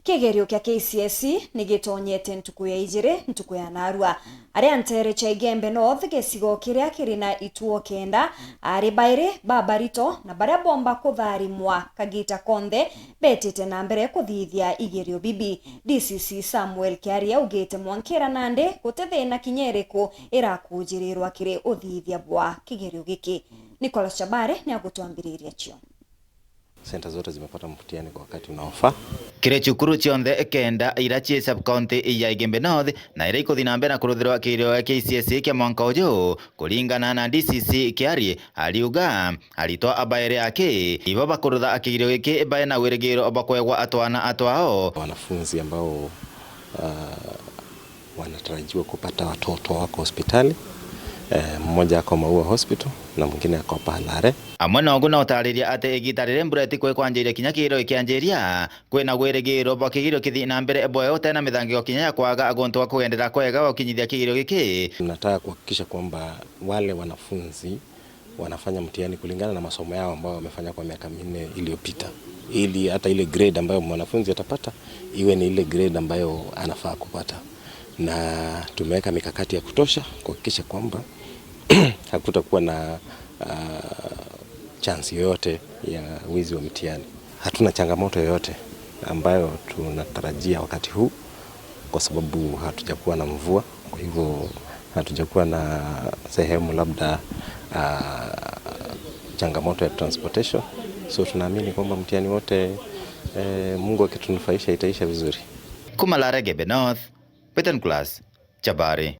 Kigerio kia KCSE nigitonyete ntuku ya ijire ntuku ya narua aria ntere cha Igembe North gesigo kiria kirina ituo kenda ari baire babarito na baria bomba kutharimwa Kagita Konthe betete na mbere kuthithia igerio bibi. DCC Samuel Kiaria ugite Mwankera Nande gutethena kinyereko irakujirirwa kiri uthithia bwa kigerio giki. Nicholas Chabare ni agutwambiriria cio. Senta zote zimepata mtihani kwa wakati unaofaa. Kire chukuru chionthe kenda irachi sub county ya Igembe North na ira ikuthi na mbere na kuruthirwa kigerio ya KCSE kia mwanka uyu kulingana na DCC Kiari aliuga alitoa abaire yake ibo bakurutha kigerio giki bae na wirigiro bakwegwa atwana atwao. Wanafunzi ambao wanatarajiwa kupata watoto wako hospitali, mmoja ako Maua Hospital na mwingine ako Palare. Amwe na ogu na utariria ate igitarire mbureti kwe kwanjiria kinya kigiro kianjiria kwina gwirigiro bwa kigiro kithi na mbere boyo utena mithangio kinya ya kwaga agonto kugendera kwega wakinyithia kigiro giki. Tunataka kuhakikisha kwamba wale wanafunzi wanafanya mtihani kulingana na masomo yao ambao wamefanya kwa miaka 4 iliyopita, ili hata ile grade ambayo mwanafunzi atapata iwe ni ile grade ambayo anafaa kupata, na tumeweka mikakati ya kutosha kuhakikisha kwamba hakutakuwa na chance yoyote ya wizi wa mtihani. Hatuna changamoto yoyote ambayo tunatarajia wakati huu kwa sababu hatujakuwa na mvua, kwa hivyo hatujakuwa na sehemu labda changamoto ya transportation, so tunaamini kwamba mtihani wote Mungu akitunufaisha itaisha vizuri. Kumalare Igembe North, Peter Nicholas Chabare.